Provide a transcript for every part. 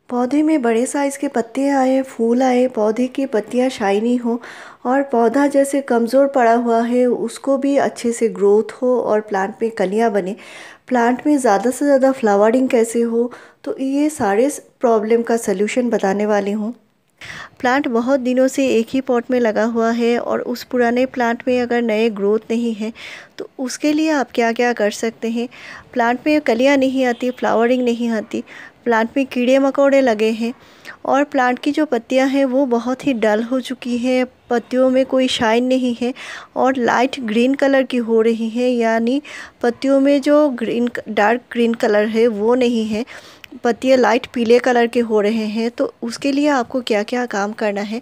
पौधे में बड़े साइज़ के पत्ते आए, फूल आए, पौधे की पत्तियां शाइनी हो और पौधा जैसे कमज़ोर पड़ा हुआ है उसको भी अच्छे से ग्रोथ हो और प्लांट में कलियां बने। प्लांट में ज़्यादा से ज़्यादा फ्लावरिंग कैसे हो, तो ये सारे प्रॉब्लम का सल्यूशन बताने वाली हूँ। प्लांट बहुत दिनों से एक ही पॉट में लगा हुआ है और उस पुराने प्लांट में अगर नए ग्रोथ नहीं है तो उसके लिए आप क्या क्या कर सकते हैं। प्लांट में कलियां नहीं आती, फ्लावरिंग नहीं आती, प्लांट में कीड़े मकोड़े लगे हैं और प्लांट की जो पत्तियां हैं वो बहुत ही डल हो चुकी हैं, पत्तियों में कोई शाइन नहीं है और लाइट ग्रीन कलर की हो रही है, यानी पत्तियों में जो डार्क ग्रीन कलर है वो नहीं है, पत्तियाँ लाइट पीले कलर के हो रहे हैं। तो उसके लिए आपको क्या क्या काम करना है,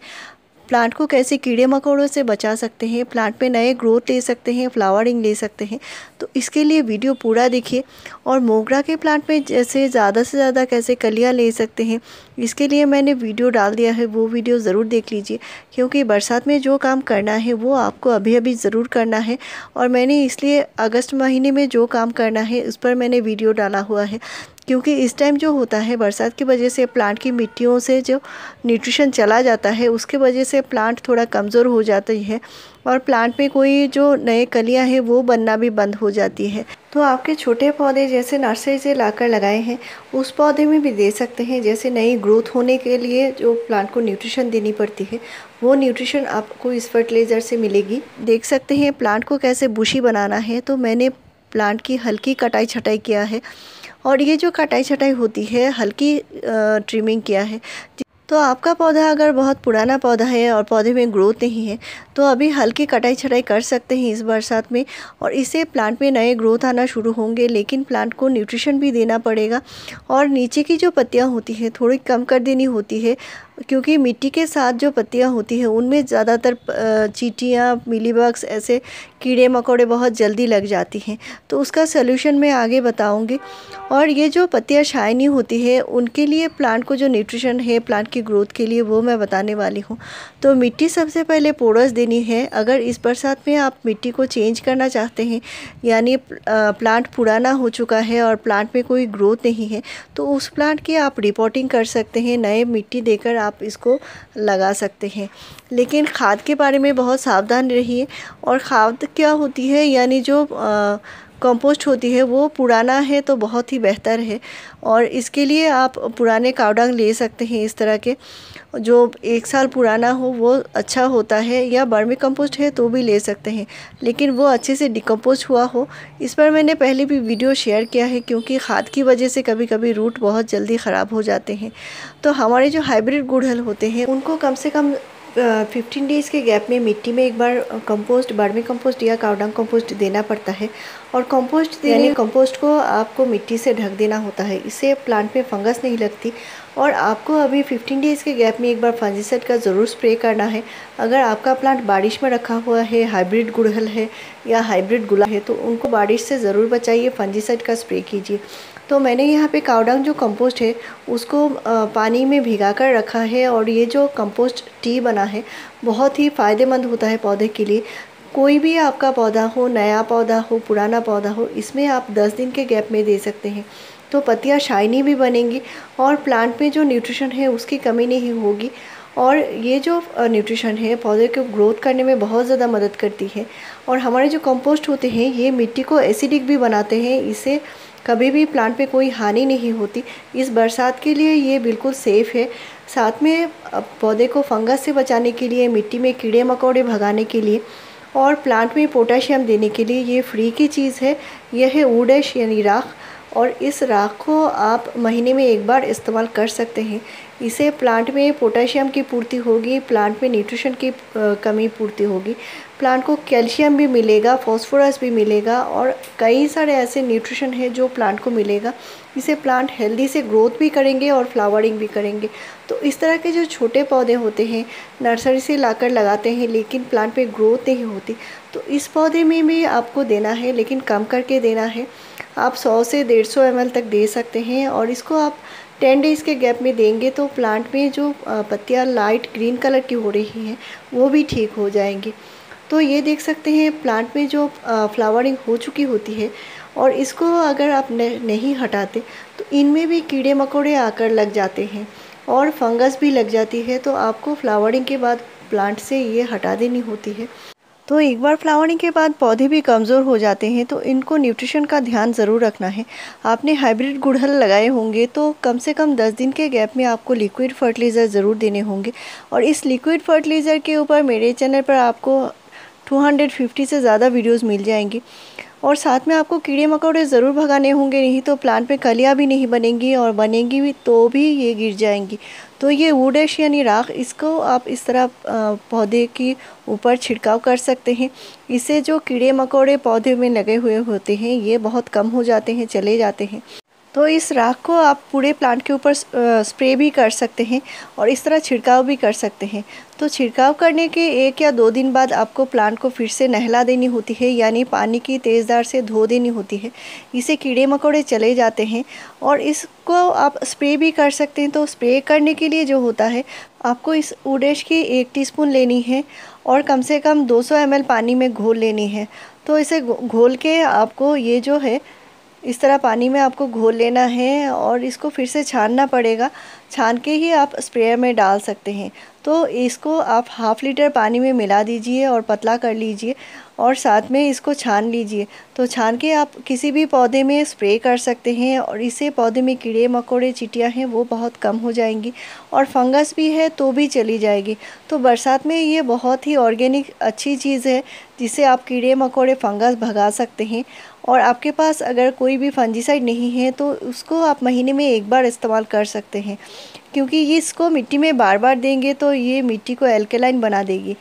प्लांट को कैसे कीड़े मकोड़ों से बचा सकते हैं, प्लांट में नए ग्रोथ ले सकते हैं, फ्लावरिंग ले सकते हैं, तो इसके लिए वीडियो पूरा देखिए। और मोगरा के प्लांट में जैसे ज़्यादा से ज़्यादा कैसे कलियां ले सकते हैं, इसके लिए मैंने वीडियो डाल दिया है, वो वीडियो ज़रूर देख लीजिए, क्योंकि बरसात में जो काम करना है वो आपको अभी अभी ज़रूर करना है। और मैंने इसलिए अगस्त महीने में जो काम करना है उस पर मैंने वीडियो डाला हुआ है, क्योंकि इस टाइम जो होता है बरसात की वजह से प्लांट की मिट्टियों से जो न्यूट्रिशन चला जाता है उसके वजह से प्लांट थोड़ा कमज़ोर हो जाती है और प्लांट में कोई जो नए कलियां हैं वो बनना भी बंद हो जाती है। तो आपके छोटे पौधे जैसे नर्सरी से लाकर लगाए हैं उस पौधे में भी दे सकते हैं। जैसे नई ग्रोथ होने के लिए जो प्लांट को न्यूट्रिशन देनी पड़ती है वो न्यूट्रिशन आपको इस फर्टिलाइज़र से मिलेगी। देख सकते हैं प्लांट को कैसे बुशी बनाना है। तो मैंने प्लांट की हल्की कटाई छटाई किया है और ये जो कटाई छटाई होती है हल्की ट्रिमिंग किया है। तो आपका पौधा अगर बहुत पुराना पौधा है और पौधे में ग्रोथ नहीं है तो अभी हल्की कटाई छटाई कर सकते हैं इस बरसात में, और इससे प्लांट में नए ग्रोथ आना शुरू होंगे। लेकिन प्लांट को न्यूट्रिशन भी देना पड़ेगा और नीचे की जो पत्तियां होती हैं थोड़ी कम कर देनी होती है, क्योंकि मिट्टी के साथ जो पत्तियां होती हैं उनमें ज़्यादातर चींटियाँ, मिलीबग्स, ऐसे कीड़े मकोड़े बहुत जल्दी लग जाती हैं। तो उसका सलूशन मैं आगे बताऊंगी। और ये जो पत्तियां शाइनी होती है उनके लिए प्लांट को जो न्यूट्रिशन है प्लांट की ग्रोथ के लिए वो मैं बताने वाली हूँ। तो मिट्टी सबसे पहले पोरस देनी है। अगर इस बरसात में आप मिट्टी को चेंज करना चाहते हैं, यानी प्लांट पुराना हो चुका है और प्लांट में कोई ग्रोथ नहीं है, तो उस प्लांट की आप रिपोर्टिंग कर सकते हैं, नए मिट्टी देकर आप इसको लगा सकते हैं। लेकिन खाद के बारे में बहुत सावधान रहिए। और खाद क्या होती है, यानी जो कंपोस्ट होती है वो पुराना है तो बहुत ही बेहतर है। और इसके लिए आप पुराने कावडंग ले सकते हैं, इस तरह के जो 1 साल पुराना हो वो अच्छा होता है, या वर्मी कंपोस्ट है तो भी ले सकते हैं, लेकिन वो अच्छे से डिकम्पोस्ट हुआ हो। इस पर मैंने पहले भी वीडियो शेयर किया है, क्योंकि खाद की वजह से कभी कभी रूट बहुत जल्दी ख़राब हो जाते हैं। तो हमारे जो हाइब्रिड गुड़हल होते हैं उनको कम से कम 15 डेज़ के गैप में मिट्टी में एक बार कंपोस्ट, वर्मी कंपोस्ट या कावडंग कंपोस्ट देना पड़ता है। और कंपोस्ट यानी कंपोस्ट को आपको मिट्टी से ढक देना होता है, इससे प्लांट में फंगस नहीं लगती। और आपको अभी 15 डेज़ के गैप में एक बार फंजीसाइड का ज़रूर स्प्रे करना है। अगर आपका प्लांट बारिश में रखा हुआ है, हाइब्रिड गुड़हल है या हाइब्रिड गुलाब है, तो उनको बारिश से ज़रूर बचाइए, फंजीसाइड का स्प्रे कीजिए। तो मैंने यहाँ पे कावडंग जो कंपोस्ट है उसको पानी में भिगा कर रखा है, और ये जो कंपोस्ट टी बना है बहुत ही फ़ायदेमंद होता है पौधे के लिए। कोई भी आपका पौधा हो, नया पौधा हो, पुराना पौधा हो, इसमें आप 10 दिन के गैप में दे सकते हैं। तो पत्तियाँ शाइनी भी बनेंगी और प्लांट में जो न्यूट्रिशन है उसकी कमी नहीं होगी। और ये जो न्यूट्रिशन है पौधे को ग्रोथ करने में बहुत ज़्यादा मदद करती है। और हमारे जो कंपोस्ट होते हैं ये मिट्टी को एसिडिक भी बनाते हैं, इससे कभी भी प्लांट पे कोई हानि नहीं होती। इस बरसात के लिए ये बिल्कुल सेफ़ है। साथ में पौधे को फंगस से बचाने के लिए, मिट्टी में कीड़े मकोड़े भगाने के लिए और प्लांट में पोटेशियम देने के लिए ये फ्री की चीज़ है। यह है वुड ऐश यानी राख, और इस राख को आप महीने में एक बार इस्तेमाल कर सकते हैं। इसे प्लांट में पोटेशियम की पूर्ति होगी, प्लांट में न्यूट्रिशन की कमी पूर्ति होगी, प्लांट को कैल्शियम भी मिलेगा, फास्फोरस भी मिलेगा और कई सारे ऐसे न्यूट्रिशन है जो प्लांट को मिलेगा। इसे प्लांट हेल्दी से ग्रोथ भी करेंगे और फ्लावरिंग भी करेंगे। तो इस तरह के जो छोटे पौधे होते हैं नर्सरी से लाकर लगाते हैं लेकिन प्लांट पे ग्रोथ नहीं होती, तो इस पौधे में भी आपको देना है, लेकिन कम करके देना है। आप 100 से 150 ml तक दे सकते हैं और इसको आप 10 डेज़ के गैप में देंगे तो प्लांट में जो पत्तियां लाइट ग्रीन कलर की हो रही हैं वो भी ठीक हो जाएंगी। तो ये देख सकते हैं प्लांट में जो फ्लावरिंग हो चुकी होती है और इसको अगर आप नहीं हटाते तो इनमें भी कीड़े मकोड़े आकर लग जाते हैं और फंगस भी लग जाती है। तो आपको फ्लावरिंग के बाद प्लांट से ये हटा देनी होती है। तो एक बार फ्लावरिंग के बाद पौधे भी कमज़ोर हो जाते हैं, तो इनको न्यूट्रिशन का ध्यान ज़रूर रखना है। आपने हाइब्रिड गुड़हल लगाए होंगे तो कम से कम 10 दिन के गैप में आपको लिक्विड फर्टिलाइज़र ज़रूर देने होंगे। और इस लिक्विड फर्टिलाइज़र के ऊपर मेरे चैनल पर आपको 250 से ज़्यादा वीडियोस मिल जाएंगी। और साथ में आपको कीड़े मकोड़े ज़रूर भगाने होंगे, नहीं तो प्लांट में कलियाँ भी नहीं बनेंगी, और बनेंगी भी तो भी ये गिर जाएंगी। तो ये वुड ऐश यानी राख, इसको आप इस तरह पौधे के ऊपर छिड़काव कर सकते हैं। इससे जो कीड़े मकोड़े पौधे में लगे हुए होते हैं ये बहुत कम हो जाते हैं, चले जाते हैं। तो इस राख को आप पूरे प्लांट के ऊपर स्प्रे भी कर सकते हैं और इस तरह छिड़काव भी कर सकते हैं। तो छिड़काव करने के 1 या 2 दिन बाद आपको प्लांट को फिर से नहला देनी होती है, यानी पानी की तेज़ धार से धो देनी होती है। इससे कीड़े मकोड़े चले जाते हैं। और इसको आप स्प्रे भी कर सकते हैं। तो स्प्रे करने के लिए जो होता है, आपको इस वुड ऐश की 1 टीस्पून लेनी है और कम से कम 200 ml पानी में घोल लेनी है। तो इसे घोल के आपको ये जो है इस तरह पानी में आपको घोल लेना है और इसको फिर से छानना पड़ेगा। छान के ही आप स्प्रेयर में डाल सकते हैं। तो इसको आप ½ लीटर पानी में मिला दीजिए और पतला कर लीजिए और साथ में इसको छान लीजिए। तो छान के आप किसी भी पौधे में स्प्रे कर सकते हैं और इससे पौधे में कीड़े मकोड़े चींटियाँ हैं वो बहुत कम हो जाएंगी और फंगस भी है तो भी चली जाएगी। तो बरसात में ये बहुत ही ऑर्गेनिक अच्छी चीज़ है जिससे आप कीड़े मकोड़े फंगस भगा सकते हैं। और आपके पास अगर कोई भी फंजीसाइड नहीं है तो उसको आप महीने में 1 बार इस्तेमाल कर सकते हैं, क्योंकि ये इसको मिट्टी में बार बार देंगे तो ये मिट्टी को एल्कलाइन बना देगी।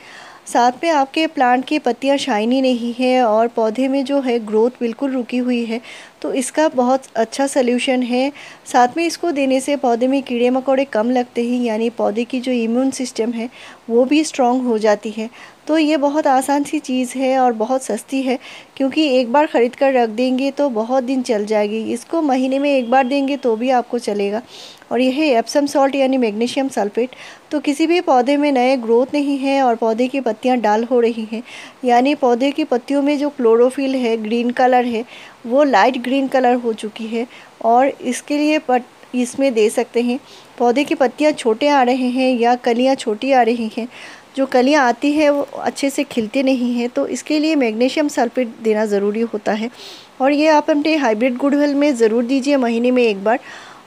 साथ में आपके प्लांट की पत्तियां शाइनी नहीं है और पौधे में जो है ग्रोथ बिल्कुल रुकी हुई है, तो इसका बहुत अच्छा सल्यूशन है। साथ में इसको देने से पौधे में कीड़े मकोड़े कम लगते हैं, यानी पौधे की जो इम्यून सिस्टम है वो भी स्ट्रॉन्ग हो जाती है। तो ये बहुत आसान सी चीज़ है और बहुत सस्ती है, क्योंकि एक बार ख़रीद कर रख देंगे तो बहुत दिन चल जाएगी। इसको महीने में 1 बार देंगे तो भी आपको चलेगा। और यह है एप्सम सॉल्ट यानी मैग्नीशियम सल्फेट। तो किसी भी पौधे में नए ग्रोथ नहीं है और पौधे की पत्तियां डल हो रही हैं, यानी पौधे की पत्तियों में जो क्लोरोफिल है, ग्रीन कलर है, वो लाइट ग्रीन कलर हो चुकी है, और इसके लिए इसमें दे सकते हैं। पौधे की पत्तियां छोटे आ रहे हैं या कलियां छोटी आ रही हैं, जो कलियां आती है वो अच्छे से खिलते नहीं हैं, तो इसके लिए मैग्नीशियम सल्फेट देना ज़रूरी होता है। और ये आप अपने हाइब्रिड गुड़हल में ज़रूर दीजिए महीने में 1 बार।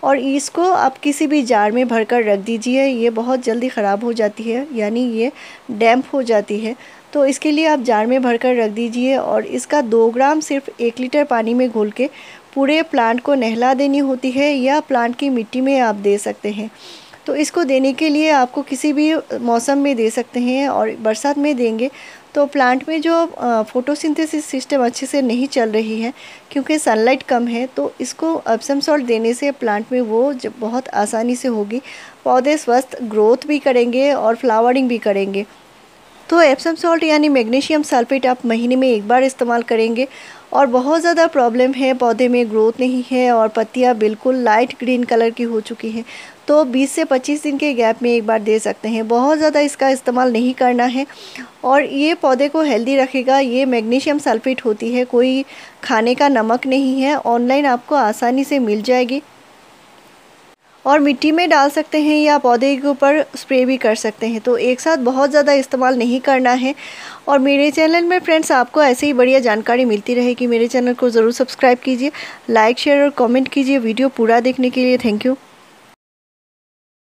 और इसको आप किसी भी जार में भरकर रख दीजिए। ये बहुत जल्दी ख़राब हो जाती है, यानी ये डैम्प हो जाती है। तो इसके लिए आप जार में भरकर रख दीजिए और इसका 2 ग्राम सिर्फ 1 लीटर पानी में घोल के पूरे प्लांट को नहला देनी होती है, या प्लांट की मिट्टी में आप दे सकते हैं। तो इसको देने के लिए आपको किसी भी मौसम में दे सकते हैं, और बरसात में देंगे तो प्लांट में जो फोटोसिंथेसिस सिस्टम अच्छे से नहीं चल रही है, क्योंकि सनलाइट कम है, तो इसको एप्सम सॉल्ट देने से प्लांट में वो बहुत आसानी से होगी। पौधे स्वस्थ ग्रोथ भी करेंगे और फ्लावरिंग भी करेंगे। तो एप्सम सॉल्ट यानी मैग्नीशियम सल्फेट आप महीने में 1 बार इस्तेमाल करेंगे। और बहुत ज़्यादा प्रॉब्लम है, पौधे में ग्रोथ नहीं है और पत्तियां बिल्कुल लाइट ग्रीन कलर की हो चुकी हैं, तो 20 से 25 दिन के गैप में 1 बार दे सकते हैं। बहुत ज़्यादा इसका इस्तेमाल नहीं करना है और ये पौधे को हेल्दी रखेगा। ये मैग्नीशियम सल्फेट होती है, कोई खाने का नमक नहीं है। ऑनलाइन आपको आसानी से मिल जाएगी और मिट्टी में डाल सकते हैं या पौधे के ऊपर स्प्रे भी कर सकते हैं। तो एक साथ बहुत ज़्यादा इस्तेमाल नहीं करना है। और मेरे चैनल में फ्रेंड्स आपको ऐसे ही बढ़िया जानकारी मिलती रहेगी। मेरे चैनल को ज़रूर सब्सक्राइब कीजिए, लाइक शेयर और कमेंट कीजिए। वीडियो पूरा देखने के लिए थैंक यू।